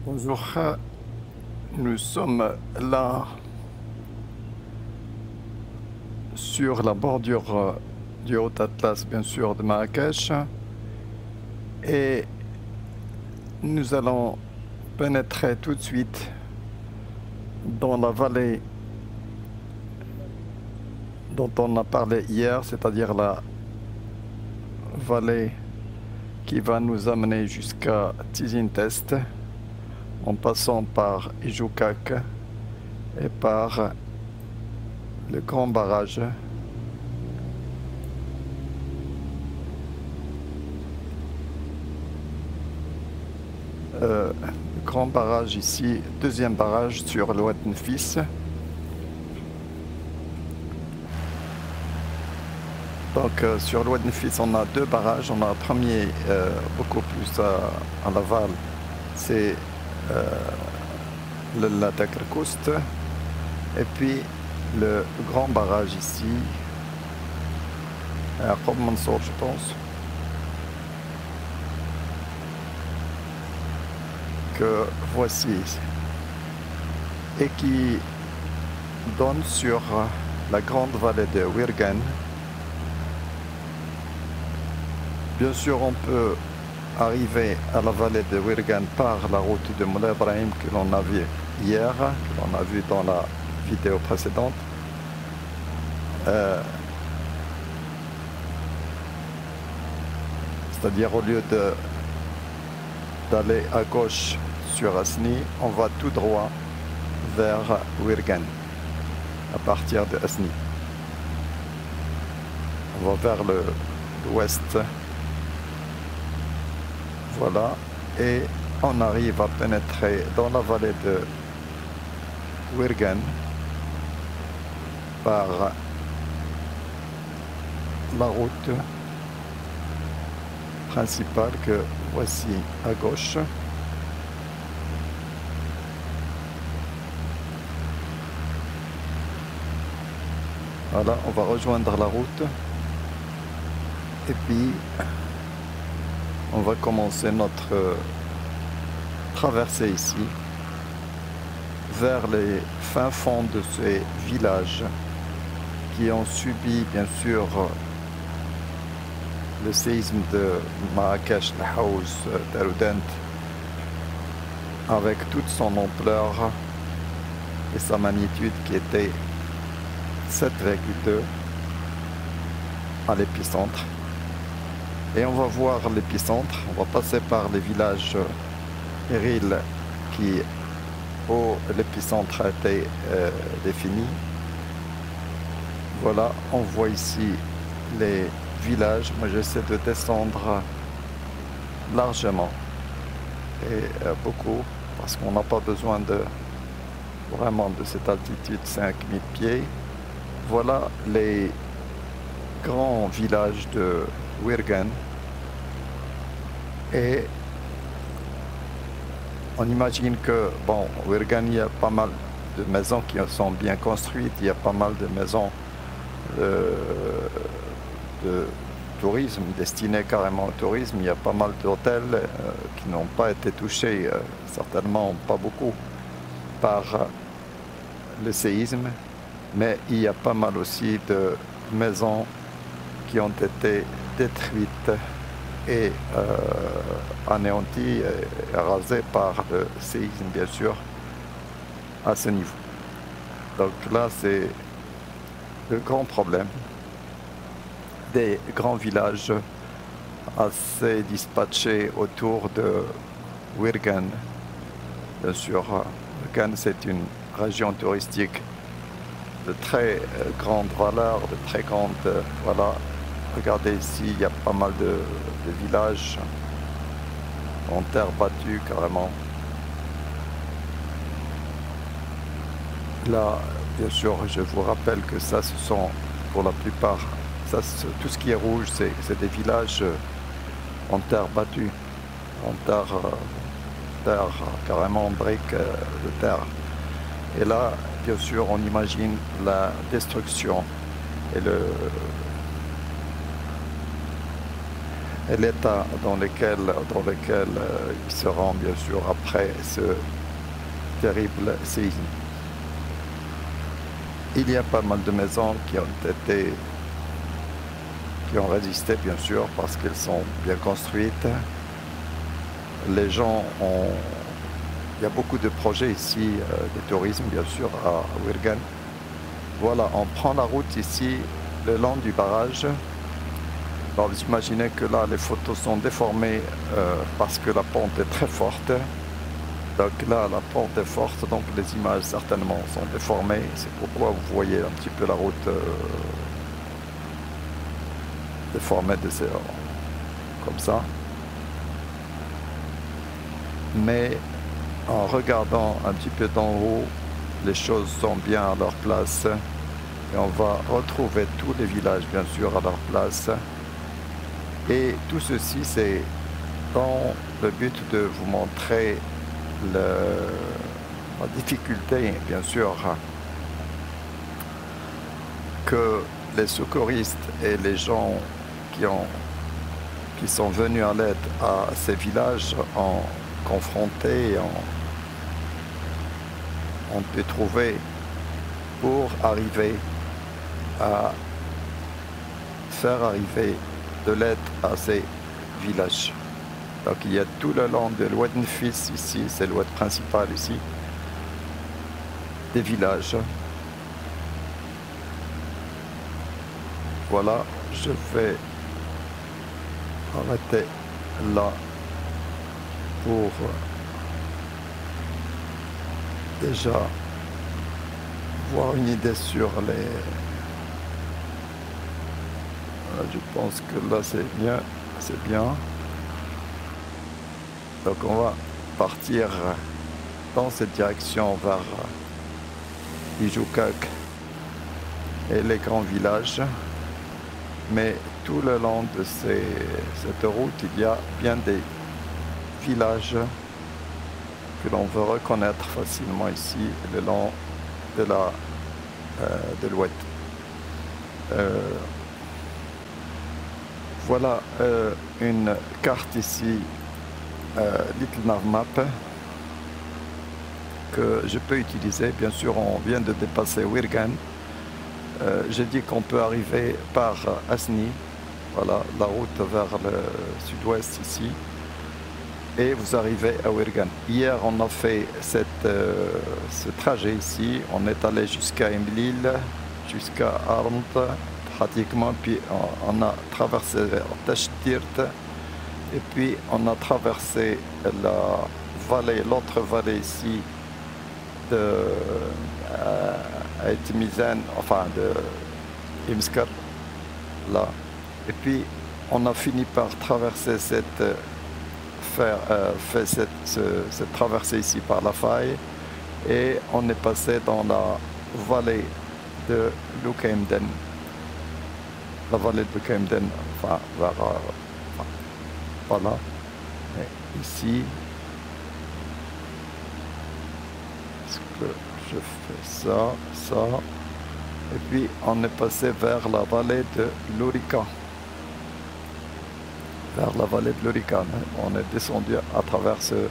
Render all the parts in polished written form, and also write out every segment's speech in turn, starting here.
Bonjour, nous sommes là sur la bordure du Haut Atlas, bien sûr, de Marrakech, et nous allons pénétrer tout de suite dans la vallée dont on a parlé hier, c'est-à-dire la vallée qui va nous amener jusqu'à Tizin Test, en passant par Ijoukak et par le grand barrage. Le grand barrage ici, deuxième barrage sur l'Oued Nefis. Donc sur l'Oued Nefis, on a deux barrages. On a un premier beaucoup plus à l'aval, c'est le Latak Koust. Et puis le grand barrage ici, à Khob Mansour, je pense, que voici, et qui donne sur la grande vallée de Wirgen. Bien sûr, on peut arriver à la vallée de Wirgen par la route de Moulay Ibrahim que l'on a vu hier, que l'on a vu dans la vidéo précédente. C'est-à-dire, au lieu d'aller à gauche sur Asni, on va tout droit vers Wirgen à partir de Asni. On va vers l'ouest. Voilà, et on arrive à pénétrer dans la vallée de Wirgen par la route principale que voici à gauche. Voilà, on va rejoindre la route et puis on va commencer notre traversée ici vers les fins fonds de ces villages qui ont subi bien sûr le séisme de Marrakech, le Haouz, Taroudant, avec toute son ampleur et sa magnitude qui était 7,2 à l'épicentre. Et on va voir l'épicentre, on va passer par les villages Eril où l'épicentre a été défini. Voilà, on voit ici les villages. Moi j'essaie de descendre largement et beaucoup parce qu'on n'a pas besoin vraiment de cette altitude 5000 pieds. Voilà les grands villages de Wirgen, et on imagine que, bon, Wirgen, il y a pas mal de maisons qui sont bien construites, il y a pas mal de maisons de tourisme, destinées carrément au tourisme, il y a pas mal d'hôtels qui n'ont pas été touchés, certainement pas beaucoup, par le séisme, mais il y a pas mal aussi de maisons qui ont été détruites et anéanties et rasées par le séisme, bien sûr, à ce niveau. Donc là, c'est le grand problème des grands villages assez dispatchés autour de Wirgen. Bien sûr, Wirgen, c'est une région touristique de très grande valeur, de très grande... voilà. Regardez ici, il y a pas mal de villages en terre battue carrément. Là, bien sûr, je vous rappelle que ça, ce sont pour la plupart, ça, tout ce qui est rouge, c'est des villages en terre battue, en terre carrément en briques de terre. Et là, bien sûr, on imagine la destruction et et l'état dans lequel ils seront bien sûr après ce terrible séisme. Il y a pas mal de maisons qui ont résisté bien sûr parce qu'elles sont bien construites. Les gens ont... Il y a beaucoup de projets ici de tourisme bien sûr à Wirgan. Voilà, on prend la route ici le long du barrage. Alors vous imaginez que là les photos sont déformées parce que la pente est très forte. Donc là la pente est forte, donc les images certainement sont déformées. C'est pourquoi vous voyez un petit peu la route déformée comme ça. Mais en regardant un petit peu d'en haut, les choses sont bien à leur place. Et on va retrouver tous les villages bien sûr à leur place. Et tout ceci c'est dans le but de vous montrer la difficulté bien sûr que les secouristes et les gens qui sont venus à l'aide à ces villages ont confronté, ont pu trouver pour arriver à faire arriver de l'aide à ces villages. Donc il y a tout le long de l'oued Nfis ici, c'est l'oued principal ici, des villages. Voilà, je vais arrêter là pour déjà voir une idée sur les... Je pense que là c'est bien, c'est bien. Donc on va partir dans cette direction vers Ijoukak et les grands villages. Mais tout le long de cette route, il y a bien des villages que l'on veut reconnaître facilement ici, le long de l'oued. Voilà une carte ici, Little Nav Map, que je peux utiliser. Bien sûr, on vient de dépasser Wirgan. J'ai dit qu'on peut arriver par Asni, voilà, la route vers le sud-ouest ici, et vous arrivez à Wirgan. Hier, on a fait ce trajet ici, on est allé jusqu'à Imlil, jusqu'à Arnt, pratiquement, puis on a traversé Tashtirt, et puis on a traversé la vallée, l'autre vallée ici, de Mizan, enfin de Imskar, là. Et puis on a fini par traverser cette traversée ici par la faille, et on est passé dans la vallée de Lukeimden. La vallée de Lukeimden, enfin vers voilà. Et ici, est-ce que je fais ça, et puis on est passé vers la vallée de Lurika. Vers la vallée de Lurika. On est descendu à travers ce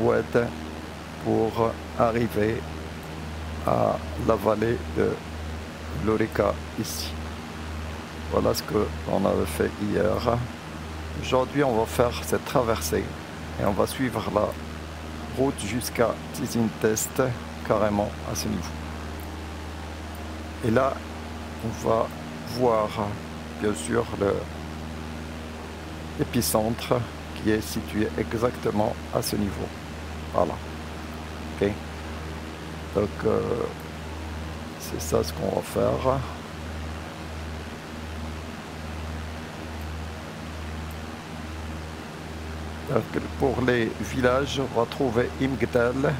oued pour arriver à la vallée de Lurika ici. Voilà ce qu'on avait fait hier. Aujourd'hui, on va faire cette traversée et on va suivre la route jusqu'à Tizin Test, carrément à ce niveau. Et là, on va voir bien sûr l'épicentre qui est situé exactement à ce niveau. Voilà. Ok. Donc, c'est ça ce qu'on va faire. Donc, pour les villages, on va trouver Imgdal,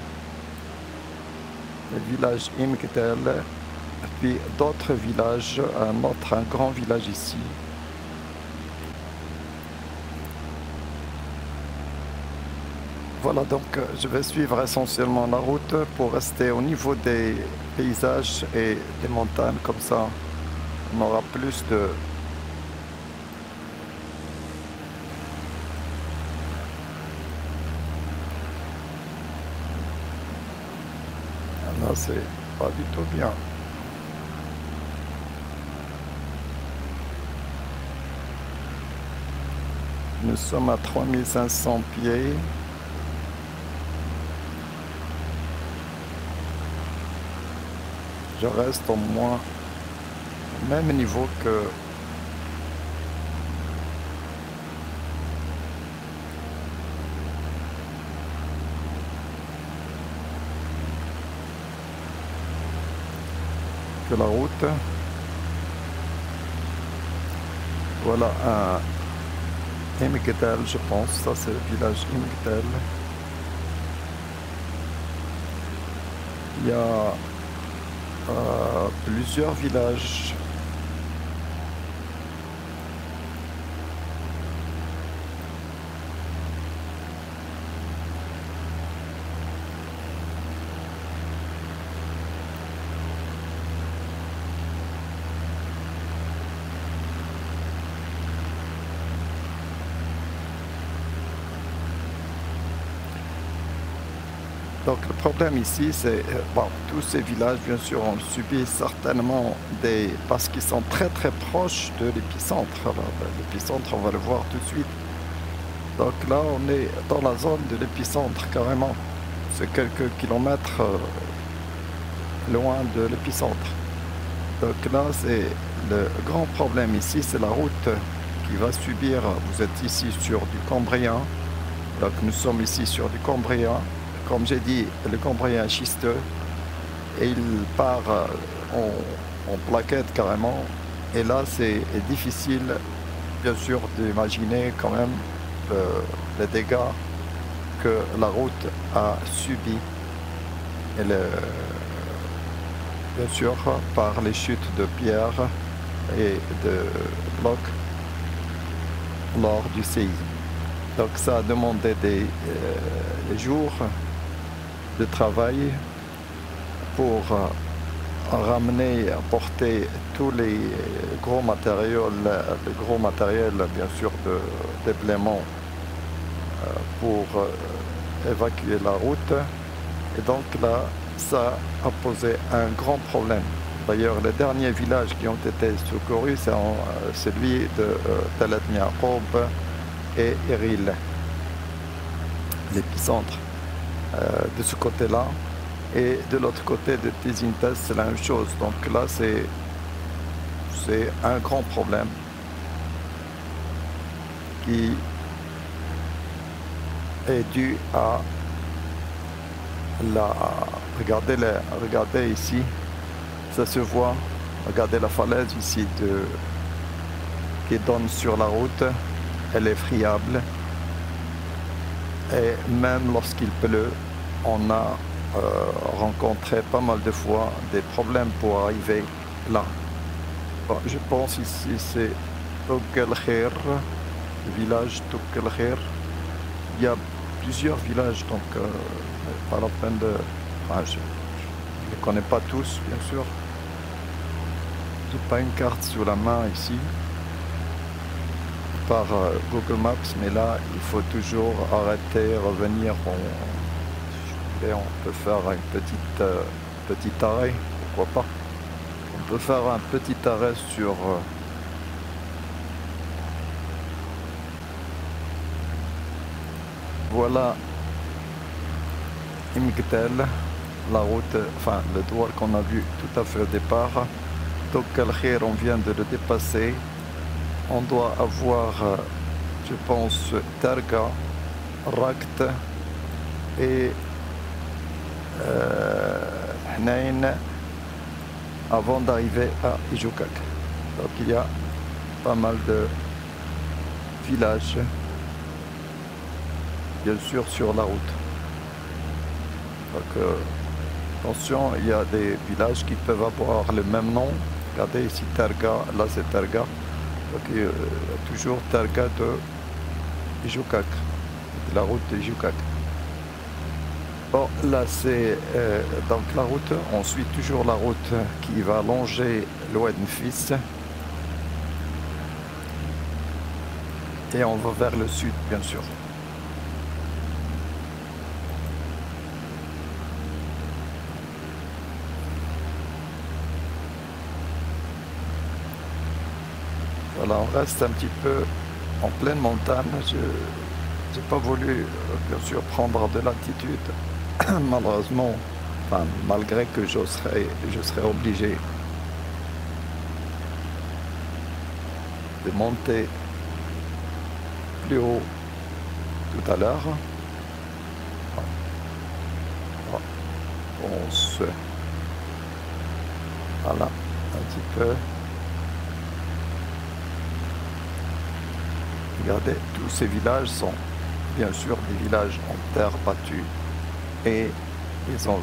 le village Imgdal, puis d'autres villages, un grand village ici. Voilà, donc je vais suivre essentiellement la route pour rester au niveau des paysages et des montagnes, comme ça on aura plus Là, c'est pas du tout bien. Nous sommes à 3500 pieds. Je reste au moins au même niveau que la route. Voilà un Imgdel, je pense. Ça, c'est le village Imgdel. Il y a plusieurs villages. Donc le problème ici, c'est bon, tous ces villages, bien sûr, ont subi certainement parce qu'ils sont très très proches de l'épicentre. L'épicentre, on va le voir tout de suite. Donc là, on est dans la zone de l'épicentre carrément. C'est quelques kilomètres loin de l'épicentre. Donc là, c'est le grand problème ici, c'est la route qui va subir. Vous êtes ici sur du Cambrien. Donc nous sommes ici sur du Cambrien. Comme j'ai dit, le Cambrien est schisteux et il part en plaquette carrément. Et là, c'est difficile, bien sûr, d'imaginer quand même les dégâts que la route a subis. Et bien sûr, par les chutes de pierres et de blocs lors du séisme. Donc ça a demandé des jours de travail pour ramener, apporter tous les gros matériaux, le gros matériel bien sûr de déblaiement pour évacuer la route. Et donc là, ça a posé un grand problème. D'ailleurs, les derniers villages qui ont été secourus, c'est celui de Talat Yaqoub et Eril, l'épicentre. De ce côté-là, et de l'autre côté de Tizintes, c'est la même chose. Donc là, c'est un grand problème qui est dû à la... Regardez ici, ça se voit. Regardez la falaise ici qui donne sur la route. Elle est friable. Et même lorsqu'il pleut, on a rencontré pas mal de fois des problèmes pour arriver là. Bon, je pense ici c'est Toukelkhir, le village Toukelkhir. Il y a plusieurs villages, donc pas la peine de... Enfin, je ne les connais pas tous, bien sûr. J'ai pas une carte sous la main ici par Google Maps, mais là il faut toujours arrêter, revenir. On peut faire une petit arrêt, pourquoi pas. On peut faire un petit arrêt sur voilà Imgdel, la route, enfin le droit qu'on a vu tout à fait au départ. Toukelkhir, on vient de le dépasser. On doit avoir, je pense, Terga, Rakt et Hnayn avant d'arriver à Ijoukak. Donc il y a pas mal de villages, bien sûr, sur la route. Donc attention, il y a des villages qui peuvent avoir le même nom. Regardez ici Terga, là c'est Terga. Donc il y a toujours Terga de Ijoukak, de la route de Ijoukak. Bon, là c'est donc la route, on suit toujours la route qui va longer l'Oued Nfis. Et on va vers le sud, bien sûr. Voilà, on reste un petit peu en pleine montagne. Je n'ai pas voulu, bien sûr, prendre de l'altitude. Malheureusement, enfin, malgré que je serais obligé de monter plus haut tout à l'heure. On se... Voilà, un petit peu. Regardez, tous ces villages sont bien sûr des villages en terre battue et ils ont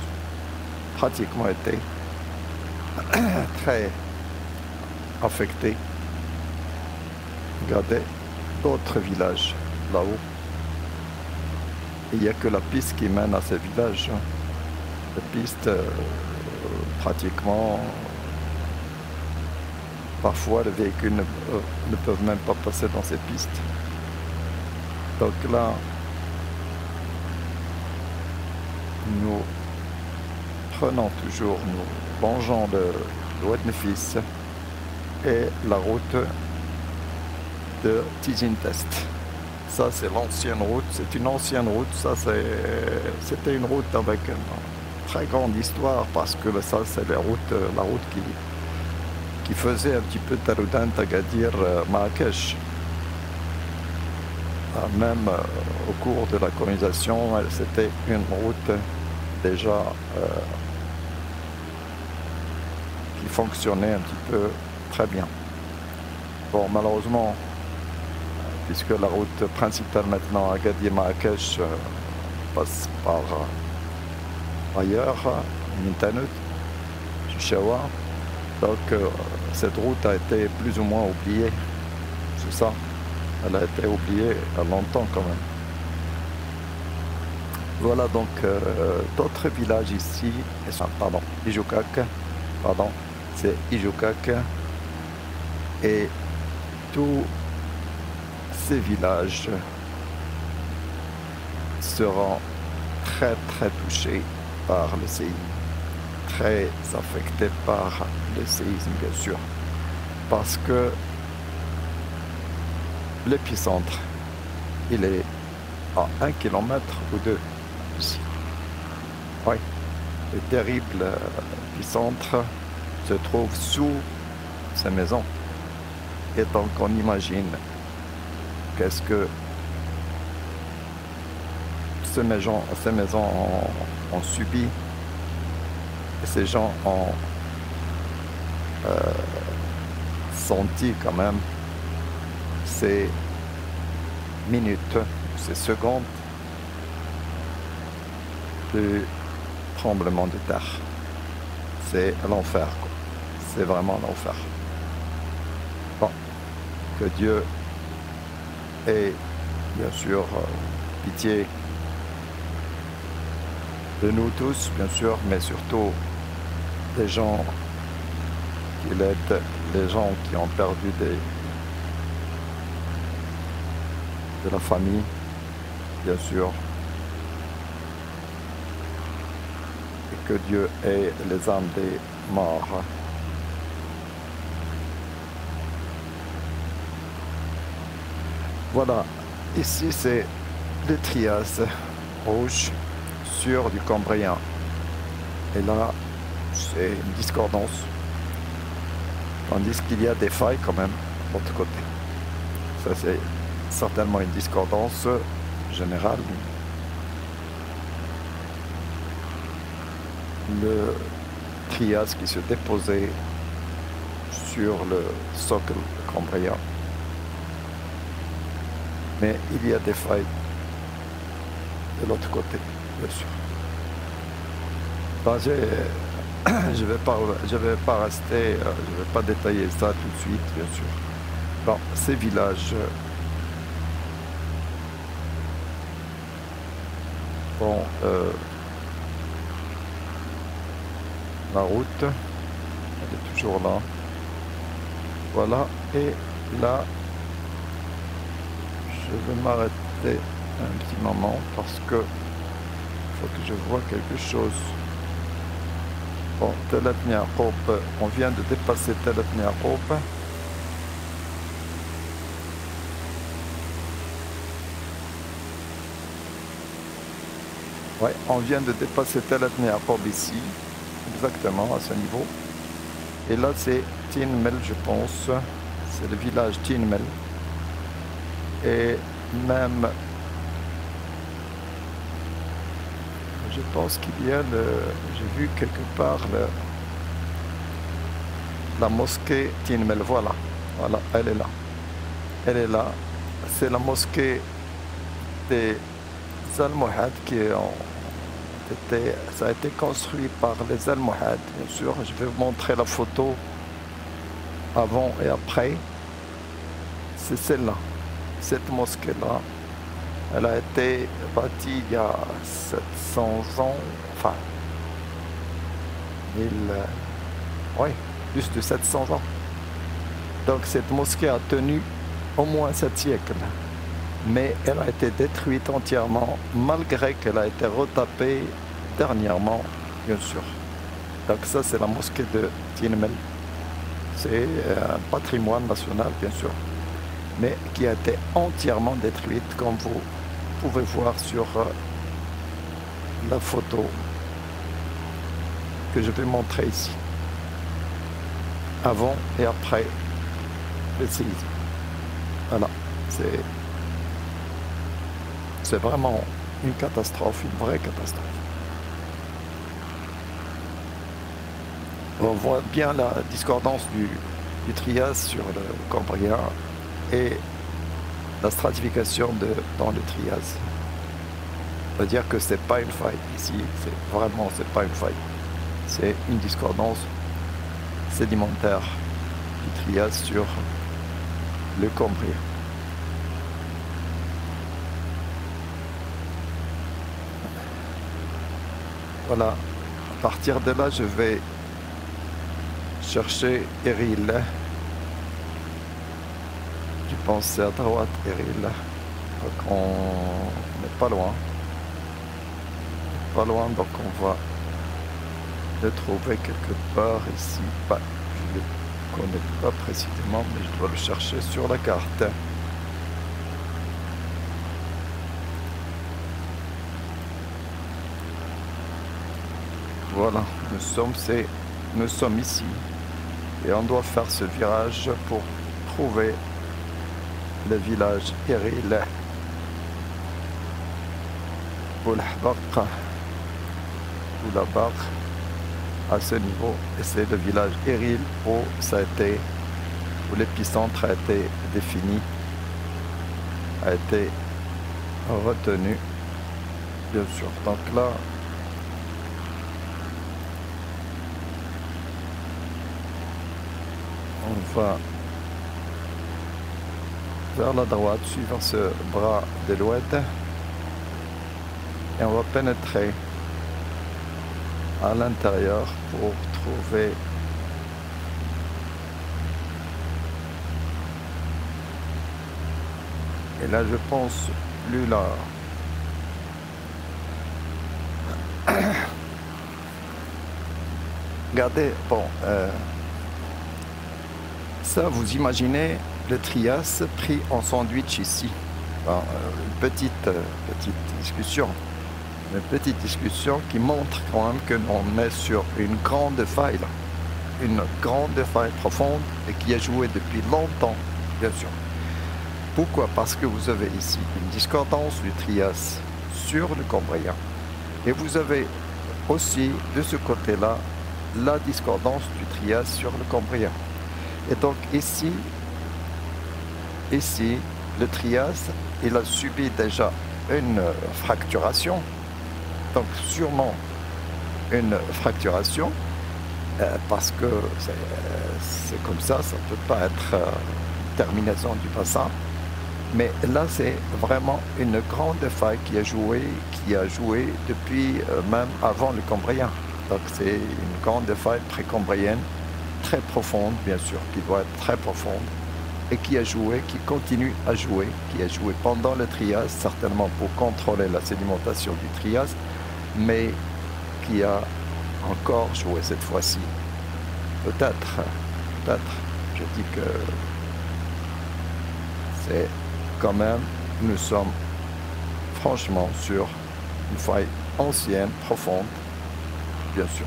pratiquement été très affectés. Regardez d'autres villages là-haut. Il n'y a que la piste qui mène à ces villages. La piste, pratiquement, parfois les véhicules ne peuvent même pas passer dans ces pistes. Donc là, nous prenons toujours, nous longeons le Oued Nefis et la route de Tidjine Test. Ça, c'est l'ancienne route, c'est une ancienne route. Ça, c'était une route avec une très grande histoire parce que ça, c'est la route qui faisait un petit peu Taroudant, Agadir, Marrakech. Même au cours de la colonisation, c'était une route déjà qui fonctionnait un petit peu très bien. Bon, malheureusement, puisque la route principale maintenant Agadir-Marrakech passe par ailleurs, Mintanut, Chichaoua. Donc cette route a été plus ou moins oubliée, c'est ça. Elle a été oubliée longtemps quand même. Voilà donc d'autres villages ici. Pardon, Ijoukak. Pardon, c'est Ijoukak. Et tous ces villages seront très touchés par le séisme. Très affectés par le séisme, bien sûr. Parce que l'épicentre, il est à 1 kilomètre ou 2 ici. Oui, le terrible épicentre se trouve sous ces maisons. Et donc on imagine qu'est-ce que ces maisons ont subi. Et ces gens ont senti quand même ces minutes, ces secondes de tremblement de terre. C'est l'enfer, quoi. C'est vraiment l'enfer. Bon, que Dieu ait bien sûr pitié de nous tous, bien sûr, mais surtout des gens qui l'aident, les gens qui ont perdu de la famille, bien sûr. Et que Dieu ait les âmes des morts. Voilà, ici c'est le Trias rouge sur du Cambrien. Et là, c'est une discordance. Tandis qu'il y a des failles quand même de l'autre côté. Ça, c'est certainement une discordance générale. Le Trias qui se déposait sur le socle cambrien. Mais il y a des failles de l'autre côté, bien sûr. Ben, je vais pas rester, je vais pas détailler ça tout de suite, bien sûr. Bon, ces villages, bon, la route, elle est toujours là. Voilà, et là, je vais m'arrêter un petit moment parce que il faut que je vois quelque chose. Bon, Talat Yaqoub, on vient de dépasser Talat Yaqoub. Ouais, on vient de dépasser Tel Abyad ici, exactement à ce niveau. Et là, c'est Tin Mel, je pense. C'est le village Tin Mel. Et même, je pense qu'il y a j'ai vu quelque part la mosquée Tin Mel. Voilà, voilà, elle est là. Elle est là. C'est la mosquée des Almohades ça a été construit par les Almohades, bien sûr. Je vais vous montrer la photo avant et après. C'est celle-là, cette mosquée-là. Elle a été bâtie il y a 700 ans, enfin, oui, plus de 700 ans. Donc cette mosquée a tenu au moins 7 siècles. Mais elle a été détruite entièrement, malgré qu'elle a été retapée dernièrement, bien sûr. Donc ça, c'est la mosquée de Tin Mel. C'est un patrimoine national, bien sûr, mais qui a été entièrement détruite, comme vous pouvez voir sur la photo que je vais montrer ici. Avant et après le séisme. Voilà, c'est vraiment une catastrophe, une vraie catastrophe. On voit bien la discordance du Trias sur le Cambrien et la stratification dans le Trias. Ça veut dire que c'est pas une faille ici, c'est pas une faille. C'est une discordance sédimentaire du Trias sur le Cambrien. Voilà, à partir de là, je vais chercher Eril. Je pense c'est à droite, Eril. Donc on n'est pas loin. Pas loin, donc on va le trouver quelque part ici. Bah, je ne le connais pas précisément, mais je dois le chercher sur la carte. Voilà, nous sommes ici. Et on doit faire ce virage pour trouver le village Eril. Ou la barre à ce niveau. Et c'est le village Eril où l'épicentre a été défini, a été retenu, bien sûr. Donc là, on va vers la droite, suivant ce bras de l'ouest, et on va pénétrer à l'intérieur pour trouver et là je pense plus là. Regardez, bon, ça vous imaginez le Trias pris en sandwich ici. Bon, une petite discussion qui montre quand même que l'on est sur une grande faille profonde et qui a joué depuis longtemps, bien sûr. Pourquoi? Parce que vous avez ici une discordance du Trias sur le Cambrien et vous avez aussi de ce côté-là la discordance du Trias sur le Cambrien. Et donc ici, le Trias, il a subi déjà une fracturation. Donc sûrement une fracturation, parce que c'est comme ça ne peut pas être terminaison du bassin. Mais là, c'est vraiment une grande faille qui a joué depuis même avant le Cambrien. Donc c'est une grande faille précambrienne, très profonde, bien sûr, qui doit être très profonde, et qui continue à jouer, qui a joué pendant le Trias, certainement pour contrôler la sédimentation du Trias, mais qui a encore joué cette fois-ci. Peut-être, je dis que c'est quand même, nous sommes franchement sur une faille ancienne, profonde, bien sûr.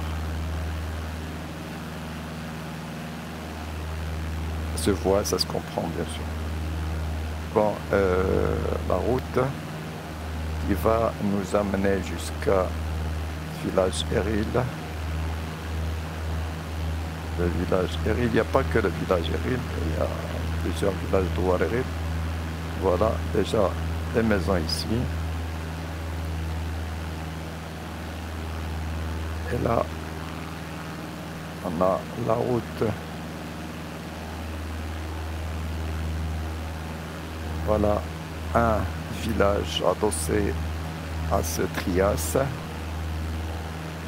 Ça se voit, ça se comprend, bien sûr. Bon, la route qui va nous amener jusqu'à village Eril. Le village Eril, il n'y a pas que le village Eril, il y a plusieurs villages de Eril. Voilà déjà les maisons ici. Et là, on a la route. Voilà un village adossé à ce Trias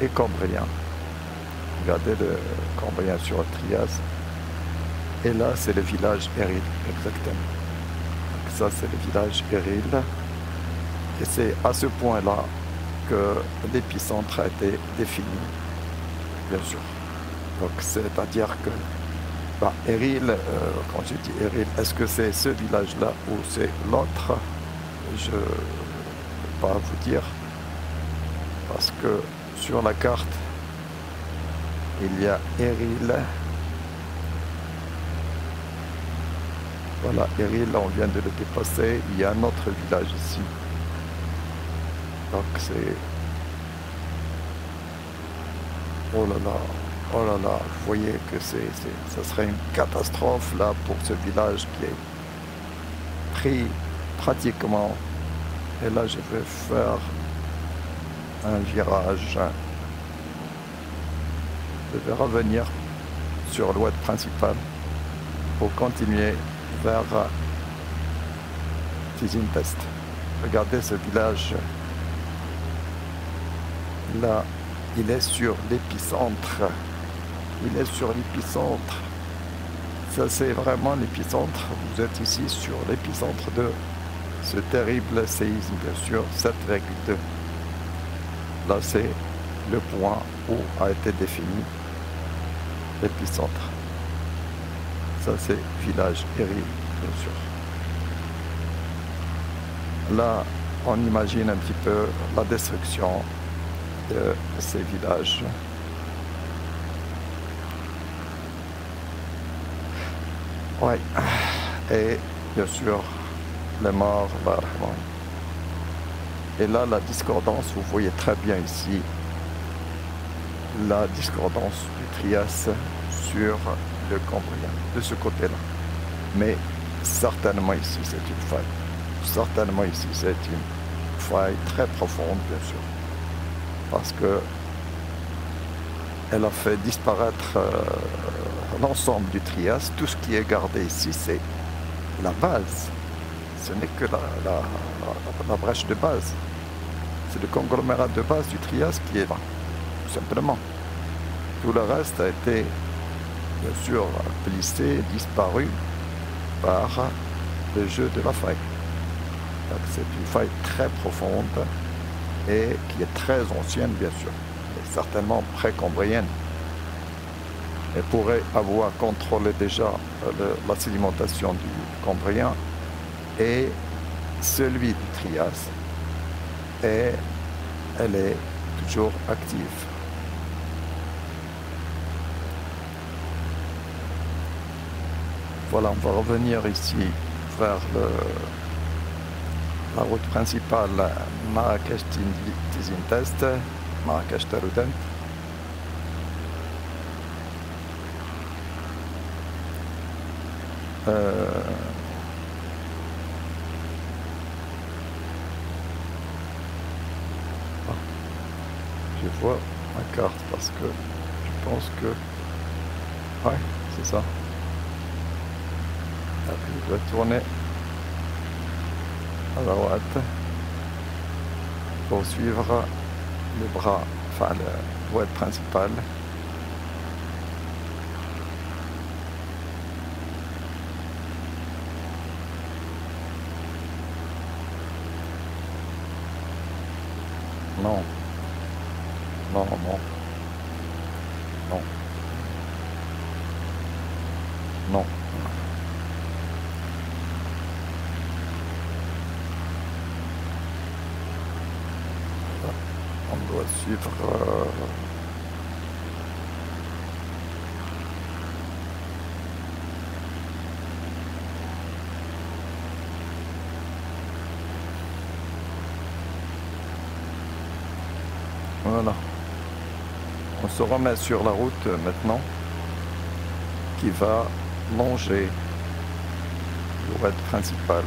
et Cambrien. Regardez le Cambrien sur le Trias. Et là, c'est le village Eril, exactement. Donc ça, c'est le village Eril. Et c'est à ce point-là que l'épicentre a été défini, bien sûr. Donc, c'est-à-dire que Eril, quand je dis Eril, est-ce que c'est ce village-là ou c'est l'autre? Je ne peux pas vous dire. Parce que sur la carte, il y a Eril. Voilà, Eril, on vient de le dépasser. Il y a un autre village ici. Donc c'est... Oh là là, oh là là, vous voyez que ça serait une catastrophe là pour ce village qui est pris pratiquement. Et là, je vais faire un virage. Je vais revenir sur l'ouest principal pour continuer vers Tizintest. Regardez ce village. Là, il est sur l'épicentre. Il est sur l'épicentre. Ça, c'est vraiment l'épicentre. Vous êtes ici sur l'épicentre de ce terrible séisme, bien sûr, 7,2. Là, c'est le point où a été défini l'épicentre. Ça, c'est village Eril, bien sûr. Là, on imagine un petit peu la destruction de ces villages. Oui, et bien sûr, les morts, vraiment. Et là, la discordance, vous voyez très bien ici, la discordance du Trias sur le Cambrien, de ce côté-là. Mais certainement ici, c'est une faille. Certainement ici, c'est une faille très profonde, bien sûr. Parce que elle a fait disparaître l'ensemble du Trias. Tout ce qui est gardé ici, c'est la base. Ce n'est que la brèche de base. C'est le conglomérat de base du Trias qui est là, tout simplement. Tout le reste a été, bien sûr, plissé, disparu par le jeu de la faille. Donc c'est une faille très profonde et qui est très ancienne, bien sûr, et certainement pré-cambrienne. Elle pourrait avoir contrôlé déjà la sédimentation du Cambrien et celui du Trias, et elle est toujours active. Voilà, on va revenir ici vers la route principale Marrakech-Tizintest, Marrakech-Terudent. Je vois ma carte parce que je pense que... Ouais, c'est ça. Après, je vais tourner à la droite pour suivre le bras, enfin le voie principale. Non. Non, non. Non. Non. On doit suivre... Voilà. On se remet sur la route maintenant qui va longer le route principal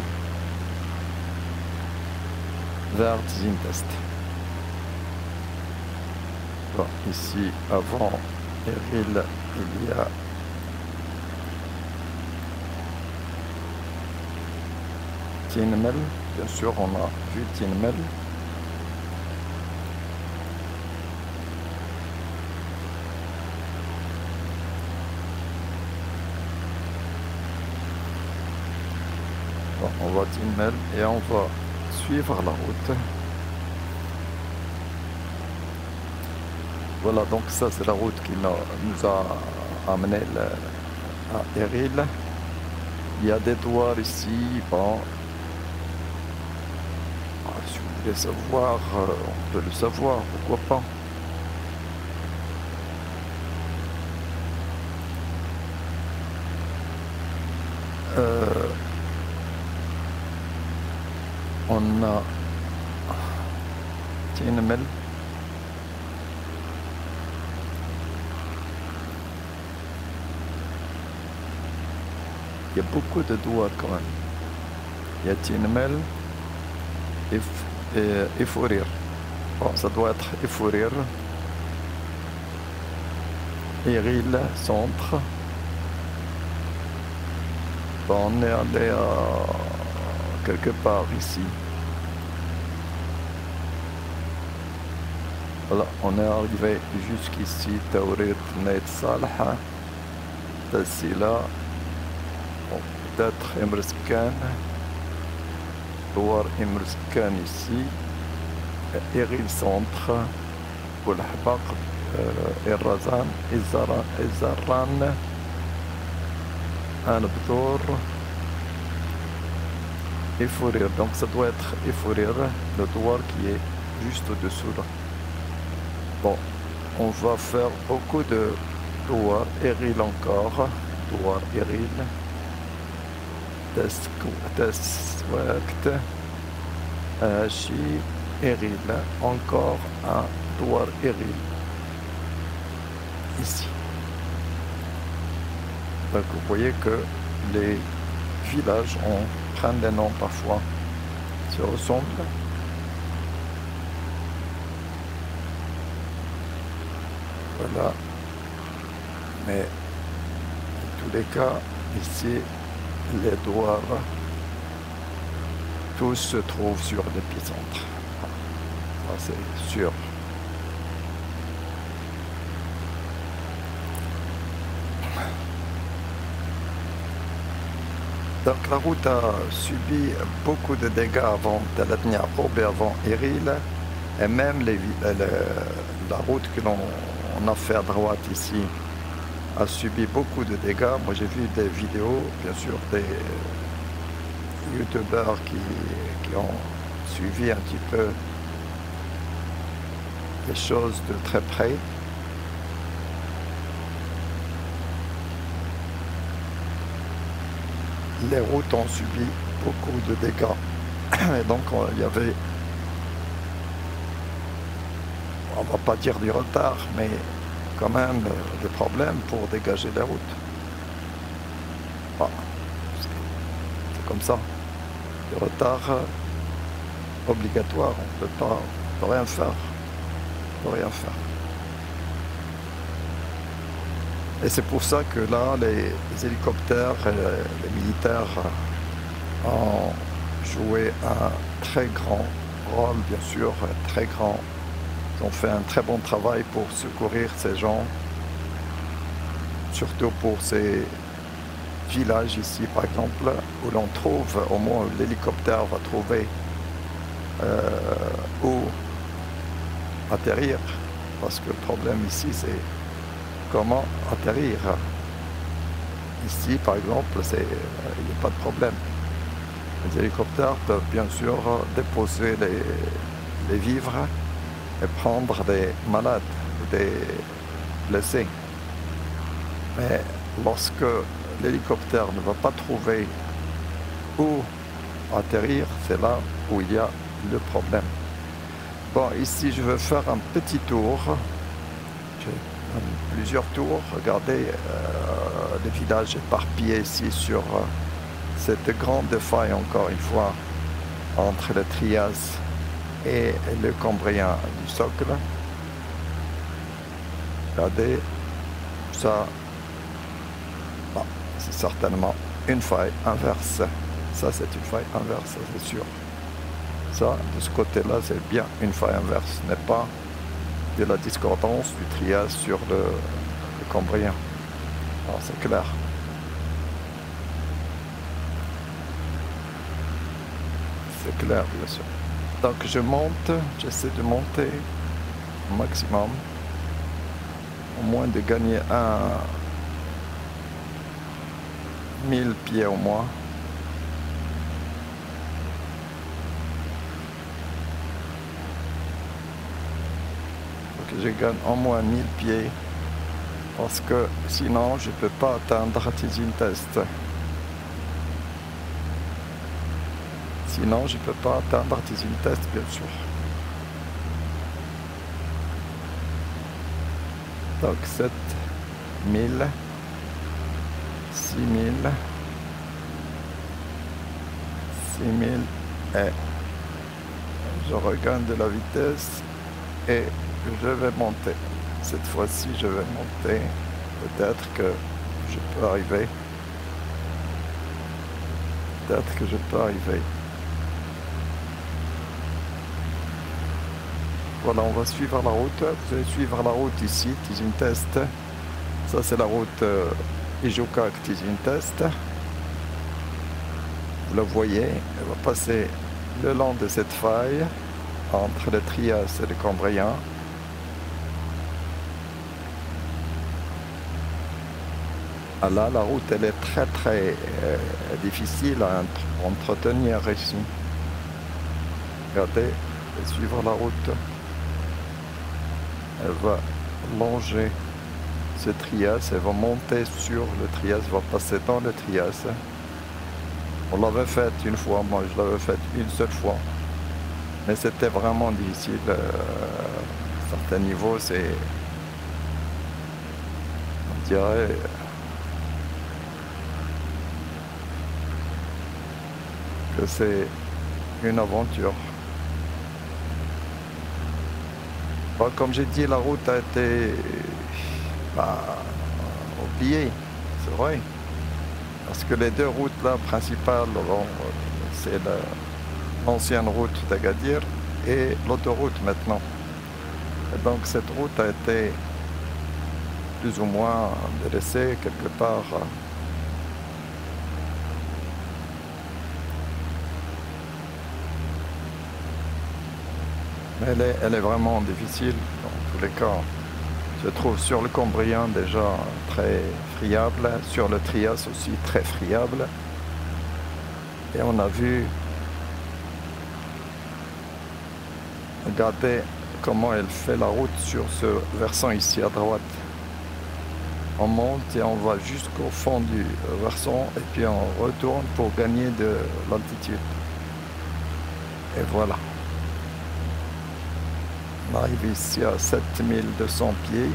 vers Zintest. Bon, ici, avant Eril, il y a Tinmel. Bien sûr, on a vu Tinmel. Bon, on voit Tinmel et on va suivre la route. Voilà, donc ça c'est la route qui nous a amené à Eril. Il y a des douars ici. Bon, si vous voulez savoir, on peut le savoir, pourquoi pas. On a Tinmel. Il y a beaucoup de douars quand même. Il y a Tinmel et Fourir. Bon, ça doit être Fourir. Eril, centre. Bon, on est allé quelque part ici. Voilà, on est arrivé jusqu'ici. Taurit Neit Salha. Tassila. Bon, peut-être Imreskan. Douar Imreskan ici. Eril centre. Boulhbaq. Errazan. Izaran. Anbdour. Fourir. Donc ça doit être Fourir, le douar qui est juste au-dessous là. Bon, on va faire beaucoup de douar. Eril encore. Douar Eril. Teswakt. Achi. Eril. Encore un douar Eril. Ici. Donc vous voyez que les villages prennent des noms parfois. Se ressemblent. Voilà. Mais en tous les cas, ici, les douars, tous se trouvent sur l'épicentre. Ça c'est sûr. Donc la route a subi beaucoup de dégâts avant Talat Yaqoub et avant Eril. Et même la route que l'on a fait à droite ici a subi beaucoup de dégâts. Moi j'ai vu des vidéos, bien sûr, des youtubeurs qui ont suivi un petit peu les choses de très près. Les routes ont subi beaucoup de dégâts. Et donc il y avait, on va pas dire du retard, mais quand même des problèmes pour dégager les routes. Voilà. C'est comme ça. Le retard obligatoire, on peut rien faire. On peut rien faire. Et c'est pour ça que là, les hélicoptères et les militaires ont joué un très grand rôle, bien sûr, très grand. Ils ont fait un très bon travail pour secourir ces gens, surtout pour ces villages ici, par exemple, où l'on trouve, au moins l'hélicoptère va trouver où atterrir, parce que le problème ici, c'est comment atterrir. Ici, par exemple, il n'y a pas de problème. Les hélicoptères peuvent bien sûr déposer les vivres et prendre des malades, des blessés. Mais lorsque l'hélicoptère ne va pas trouver où atterrir, c'est là où il y a le problème. Bon, ici je vais faire un petit tour. J'ai plusieurs tours. Regardez les villages éparpillés ici sur cette grande faille, encore une fois, entre le Trias et le Cambrien du socle. Regardez, ça, c'est certainement une faille inverse. Ça, c'est une faille inverse, ça, c'est sûr. Ça, de ce côté-là, c'est bien une faille inverse, ce n'est pas de la discordance du Trias sur le Cambrien. Alors, c'est clair. C'est clair, bien sûr. Donc, je monte, j'essaie de monter au maximum, au moins de gagner 1000 pieds au moins. Je gagne au moins 1000 pieds parce que sinon je ne peux pas atteindre Tizi Test. Sinon je ne peux pas atteindre Tizi Test, bien sûr. Donc 7000, 6000, 6000 et je regagne de la vitesse et je vais monter. Cette fois-ci, je vais monter. Peut-être que je peux arriver. Peut-être que je peux arriver. Voilà, on va suivre la route. Vous allez suivre la route ici, Tizi Test. Ça, c'est la route Ijoukak-Tizi Test. Vous la voyez, elle va passer le long de cette faille entre le Trias et le Cambrien. Ah là, la route, elle est très très difficile à entretenir ici. Regardez, je vais suivre la route. Elle va longer ce Trias, elle va monter sur le Trias, va passer dans le Trias. On l'avait fait une fois, moi je l'avais fait une seule fois. Mais c'était vraiment difficile. À certains niveaux, c'est, on dirait, que c'est une aventure. Bon, comme j'ai dit, la route a été oubliée, c'est vrai. Parce que les deux routes là principales, bon, c'est l'ancienne route d'Agadir et l'autoroute maintenant. Et donc cette route a été plus ou moins délaissée quelque part. Elle est vraiment difficile dans tous les cas. Je trouve sur le Cambrien déjà très friable, sur le Trias aussi très friable. Et on a vu, regardez comment elle fait la route sur ce versant ici à droite. On monte et on va jusqu'au fond du versant et puis on retourne pour gagner de l'altitude. Et voilà. On arrive ici à 7200 pieds.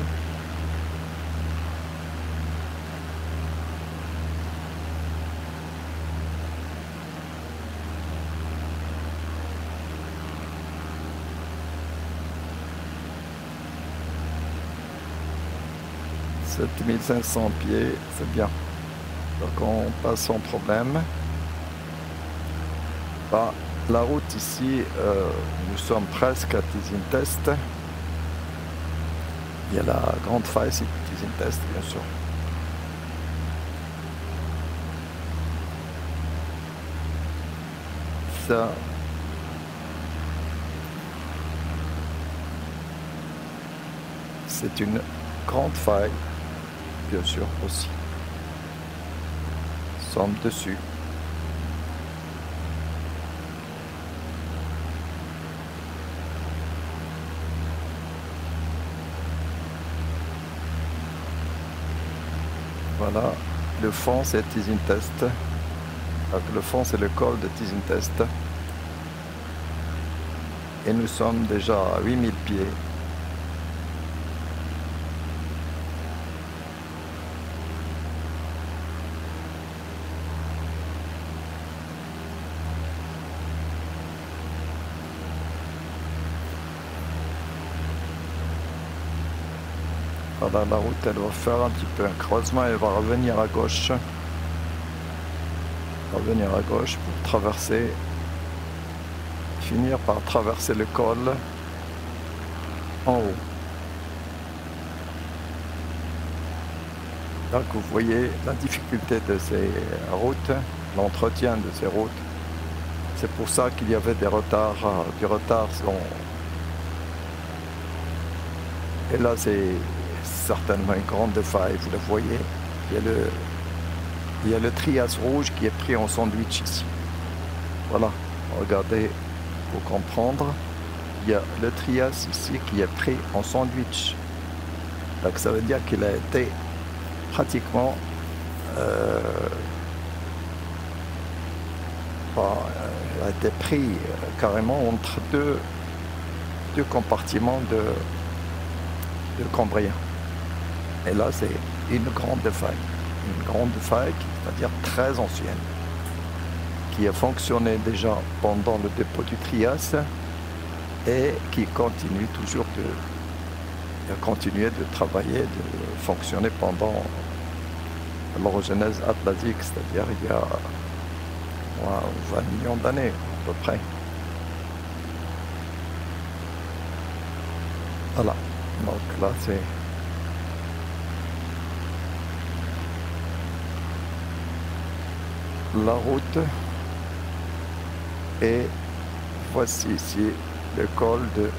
« 7500 pieds, c'est bien. » Donc on passe sans problème. Bah, la route ici, nous sommes presque à Tizi Test. Il y a la grande faille ici, Tizi Test, bien sûr. Ça, c'est une grande faille, bien sûr, aussi. Nous sommes dessus. Voilà, le fond c'est Tizintest. Donc, le fond c'est le col de Tizintest. Et nous sommes déjà à 8000 pieds. Voilà, la route elle va faire un petit peu un creusement, elle va revenir à gauche. Revenir à gauche pour traverser, finir par traverser le col en haut. Donc vous voyez la difficulté de ces routes, l'entretien de ces routes. C'est pour ça qu'il y avait des retards, du retard. Et là c'est certainement une grande faille, vous le voyez. Il y a le trias rouge qui est pris en sandwich ici. Voilà, regardez pour comprendre. Il y a le trias ici qui est pris en sandwich. Donc ça veut dire qu'il a été pratiquement a été pris carrément entre deux compartiments de Cambrien. Et là c'est une grande faille, c'est-à-dire très ancienne, qui a fonctionné déjà pendant le dépôt du Trias et qui continue toujours de travailler, de fonctionner pendant l'orogenèse atlantique, c'est-à-dire il y a 20 millions d'années à peu près. Voilà, donc là c'est la route et voici ici le col de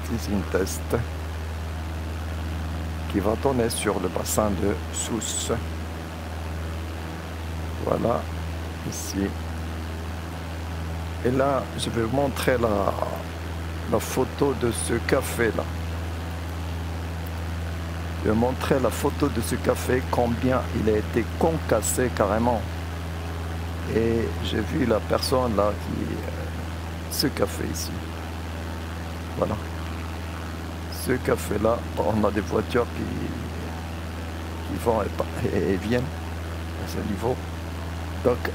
Tizintest qui va donner sur le bassin de Sousse. Voilà, ici. Et là, je vais vous montrer la photo de ce café-là. Je vais montrer la photo de ce café, combien il a été concassé carrément. Et j'ai vu la personne là ce café ici. Voilà. Ce café-là, on a des voitures qui vont et viennent à ce niveau. Donc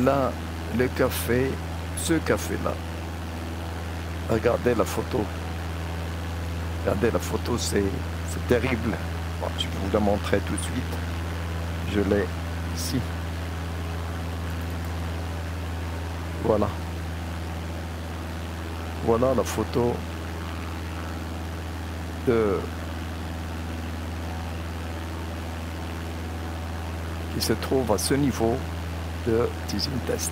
là, le café, ce café-là, regardez la photo. Regardez la photo, c'est terrible. Bon, je vais vous la montrer tout de suite. Je l'ai ici. Voilà. Voilà la photo qui se trouve à ce niveau de Tizintest.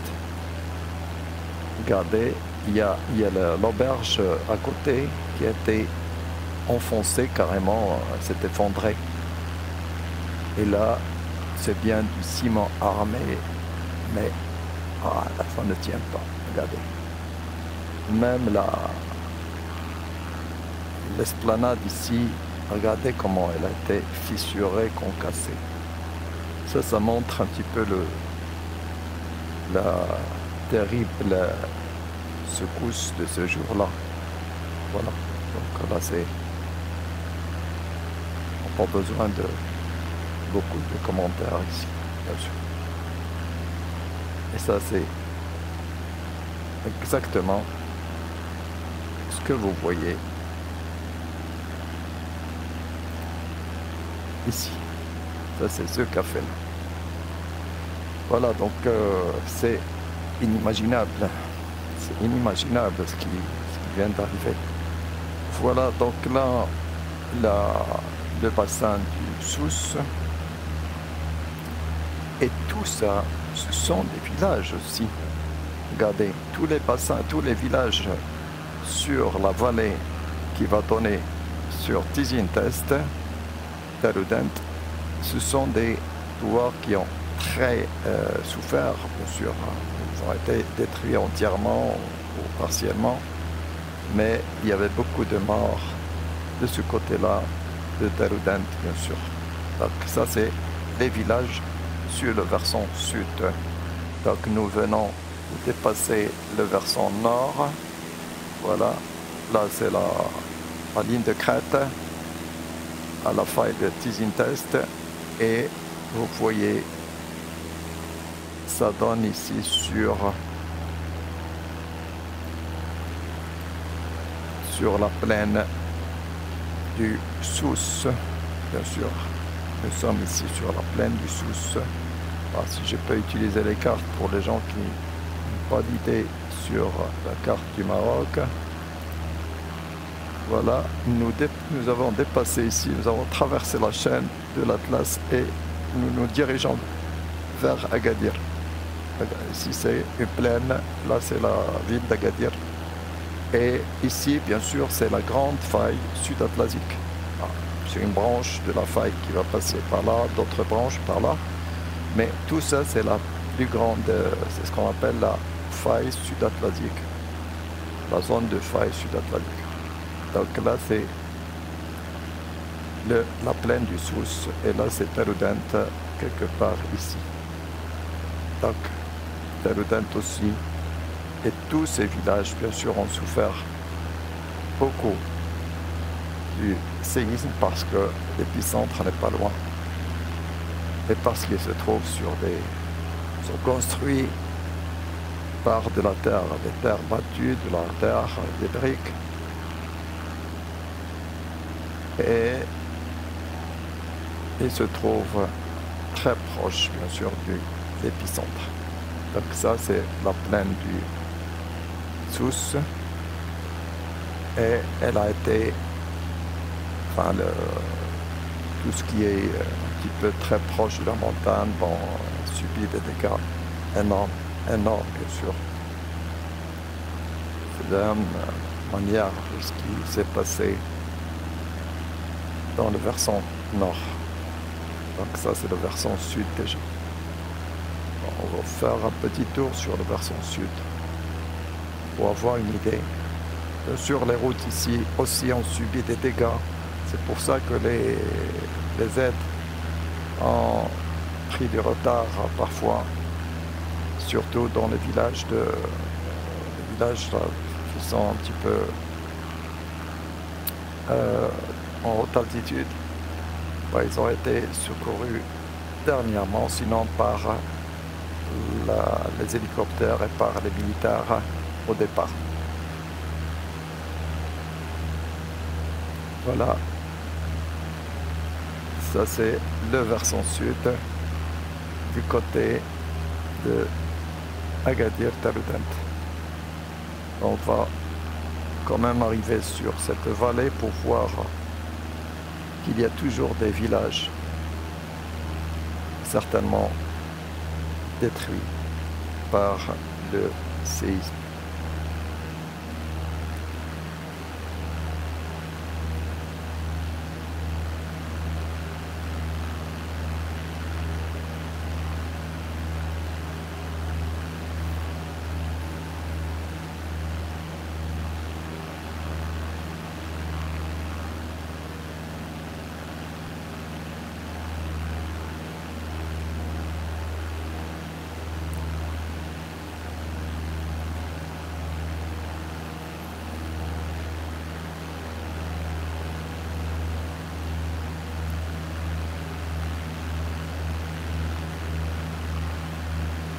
Regardez, il y a l'auberge à côté qui a été enfoncée carrément, s'est effondrée. Et là, c'est bien du ciment armé, mais ça ne tient pas. Regardez. Même l'esplanade ici, regardez comment elle a été fissurée, concassée. Ça montre un petit peu la terrible secousse de ce jour-là. Voilà. Donc là, on n'a pas besoin de beaucoup de commentaires ici, bien sûr. Et ça, c'est exactement ce que vous voyez ici. Ça, c'est ce café-là. Voilà, donc c'est inimaginable. C'est inimaginable ce qui vient d'arriver. Voilà, donc là, le bassin du Sousse. Et tout ça, ce sont des villages aussi. Regardez, tous les bassins, tous les villages sur la vallée qui va donner sur Tizintest, Terudent, ce sont des pouvoirs qui ont très souffert, bien sûr. Ils ont été détruits entièrement ou partiellement, mais il y avait beaucoup de morts de ce côté-là de Terudent, bien sûr. Donc ça, c'est les villages sur le versant sud. Donc nous venons de dépasser le versant nord. Voilà, là c'est la ligne de crête à la faille de Tizintest et vous voyez ça donne ici sur la plaine du Sousse, bien sûr. Nous sommes ici sur la plaine du Sousse. Alors, si je peux utiliser les cartes pour les gens qui n'ont pas d'idée sur la carte du Maroc. Voilà, nous avons dépassé ici, nous avons traversé la chaîne de l'Atlas et nous nous dirigeons vers Agadir. Ici c'est une plaine, là c'est la ville d'Agadir. Et ici, bien sûr, c'est la grande faille sud-atlantique. C'est une branche de la faille qui va passer par là, d'autres branches par là. Mais tout ça, c'est la plus grande, c'est ce qu'on appelle la faille sud-atlantique. La zone de faille sud-atlantique. Donc là, c'est la plaine du Sousse. Et là, c'est Terudent, quelque part ici. Donc, Terudent aussi. Et tous ces villages, bien sûr, ont souffert beaucoup du séisme parce que l'épicentre n'est pas loin. Et parce qu'ils se trouvent sont construits par de la terre, des terres battues, de la terre, des briques. Et ils se trouvent très proches, bien sûr, de l'épicentre. Donc ça, c'est la plaine du Sousse et elle a été, enfin, tout ce qui est un petit peu très proche de la montagne, bon, subit des dégâts énormes, bien sûr. C'est de la même manière ce qui s'est passé dans le versant nord. Donc ça, c'est le versant sud déjà. Bon, on va faire un petit tour sur le versant sud pour avoir une idée. Bien sûr, les routes ici aussi ont subi des dégâts. C'est pour ça que les aides ont pris du retard parfois, surtout dans les villages qui sont un petit peu en haute altitude. Ouais, ils ont été secourus dernièrement, sinon par les hélicoptères et par les militaires au départ. Voilà. Ça c'est le versant sud du côté de Agadir Terudent. On va quand même arriver sur cette vallée pour voir qu'il y a toujours des villages certainement détruits par le séisme.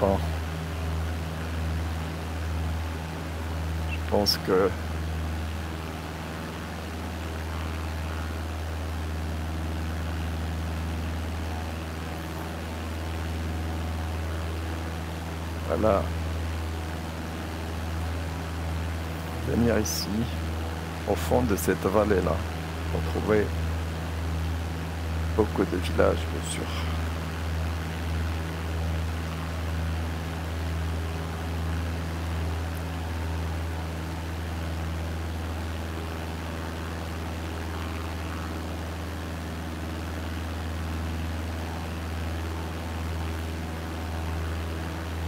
Bon. Je pense que voilà, venir ici au fond de cette vallée là pour trouver beaucoup de villages, bien sûr.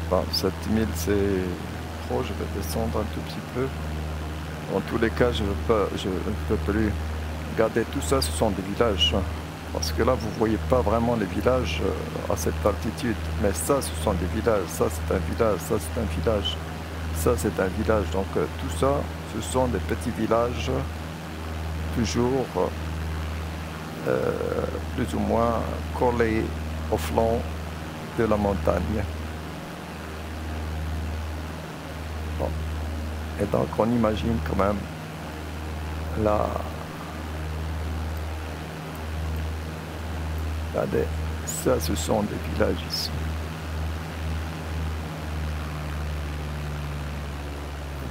Bon, 7000 c'est trop, je vais descendre un tout petit peu. En tous les cas, je ne peux plus garder tout ça, ce sont des villages. Parce que là, vous ne voyez pas vraiment les villages à cette altitude. Mais ça, ce sont des villages. Ça, c'est un village. Ça, c'est un village. Ça, c'est un village. Donc, tout ça, ce sont des petits villages, toujours plus ou moins collés au flanc de la montagne. Bon. Et donc, on imagine quand même la... Regardez, ça, ce sont des villages ici.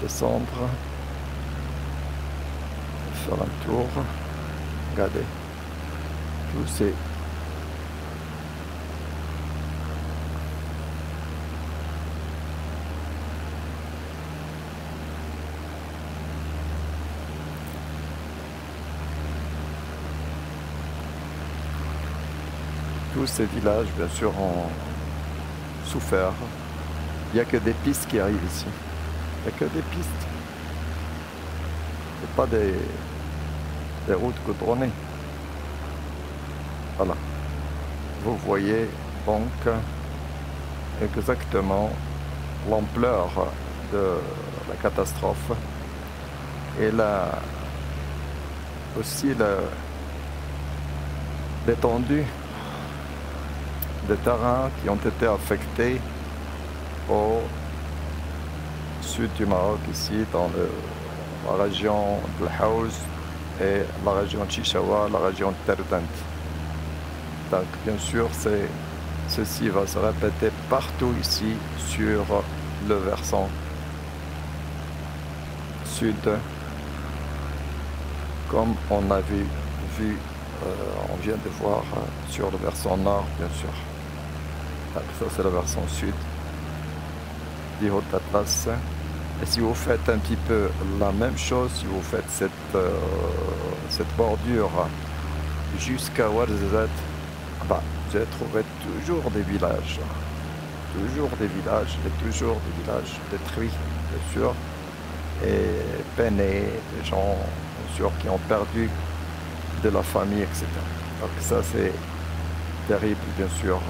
Descendre, faire un tour. Regardez, tous ces... Tous ces villages, bien sûr, ont souffert. Il n'y a que des pistes qui arrivent ici. Il n'y a que des pistes. C'est pas des routes goudronnées. Voilà. Vous voyez donc exactement l'ampleur de la catastrophe et aussi l'étendue des terrains qui ont été affectés au sud du Maroc, ici dans la région de Haouz et la région de Chichaoua, la région de Terdent. Donc bien sûr, ceci va se répéter partout ici sur le versant sud, comme on avait vu, on vient de voir sur le versant nord, bien sûr. Donc ça, c'est le versant sud du Haut Atlas. Et si vous faites un petit peu la même chose, si vous faites cette bordure jusqu'à Ouarzazate, bah, vous allez trouver toujours des villages. Toujours des villages, et toujours des villages détruits, bien sûr, et peinés, des gens, bien sûr, qui ont perdu de la famille, etc. Donc ça, c'est terrible, bien sûr.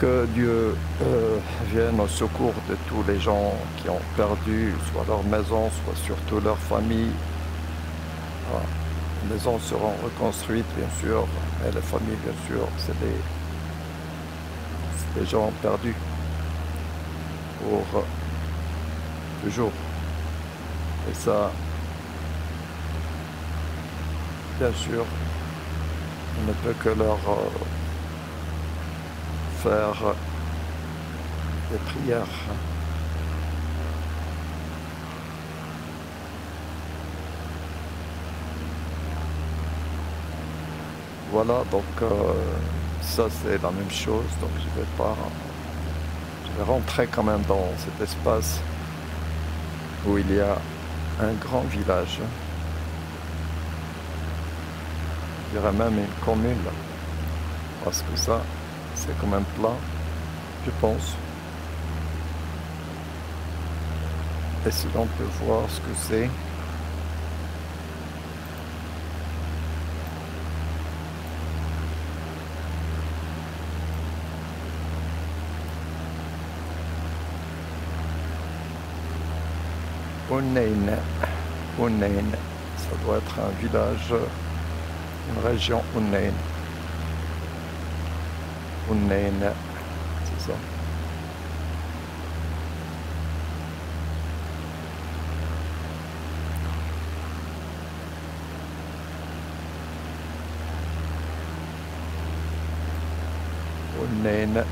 Que Dieu vienne au secours de tous les gens qui ont perdu soit leur maison, soit surtout leur famille. Voilà. Les maisons seront reconstruites, bien sûr, mais les familles, bien sûr, c'est des gens perdus pour toujours. Et ça, bien sûr, on ne peut que leur faire des prières. Voilà, donc ça c'est la même chose, donc je vais rentrer quand même dans cet espace où il y a un grand village, je dirais même une commune, parce que ça c'est quand même plat, je pense. Et si l'on peut voir ce que c'est. Ounain, ça doit être un village, une région Ounain. Ounain, c'est ça. Ounain.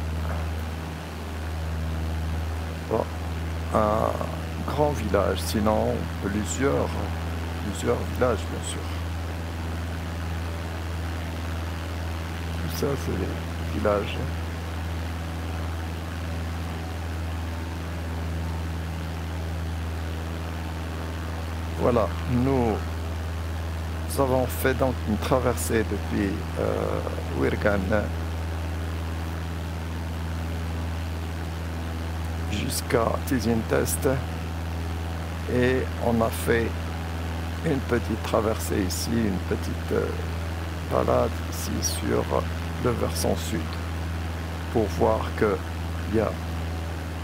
Bon, un grand village, sinon plusieurs villages, bien sûr. Tout ça, c'est des villages. Voilà, nous avons fait donc une traversée depuis Ouirgan jusqu'à Tizi Ouzou et on a fait une petite traversée ici, une petite balade ici sur le versant sud pour voir qu'il y a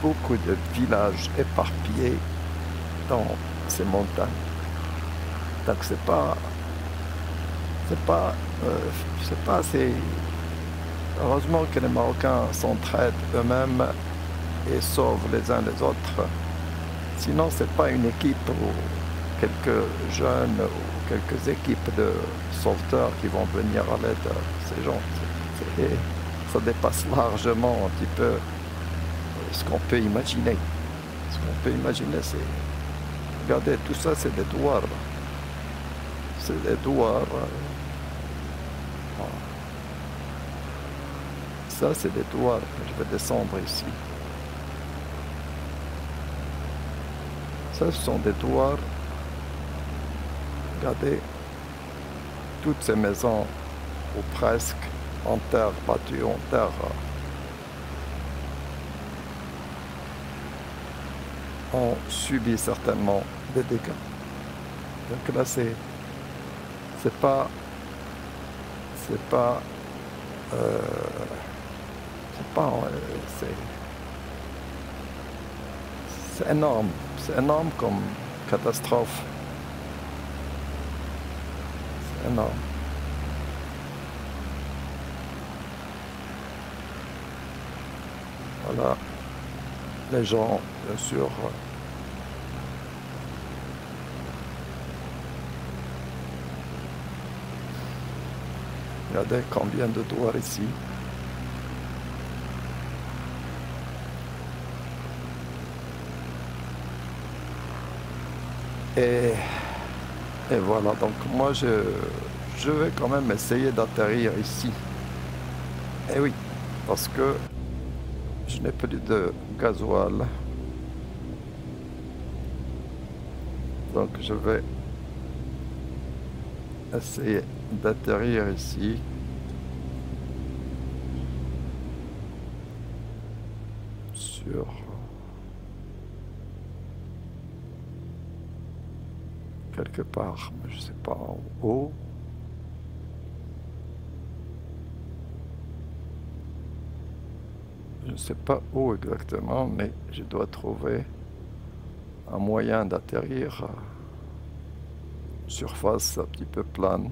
beaucoup de villages éparpillés dans ces montagnes. Donc c'est pas assez. Heureusement que les Marocains s'entraident eux-mêmes et sauvent les uns les autres. Sinon, c'est pas une équipe ou quelques jeunes ou quelques équipes de sauveteurs qui vont venir à l'aide de ces gens. Ça dépasse largement un petit peu ce qu'on peut imaginer. Ce qu'on peut imaginer, c'est... Regardez, tout ça, c'est des douars. C'est des douars. Ça, c'est des douars. Je vais descendre ici. Ça, ce sont des douars. Regardez, toutes ces maisons, ou presque, en terre battue, en terre, ont subi certainement des dégâts. Donc là, c'est pas, euh, c'est énorme comme catastrophe. C'est énorme. Voilà, les gens, bien sûr, regardez combien de douars ici. Et voilà, donc moi je vais quand même essayer d'atterrir ici. Et oui, parce que je n'ai plus de gasoil. Donc je vais essayer d'atterrir ici. Sur quelque part, mais je sais pas en haut. Je ne sais pas où exactement, mais je dois trouver un moyen d'atterrir à surface un petit peu plane.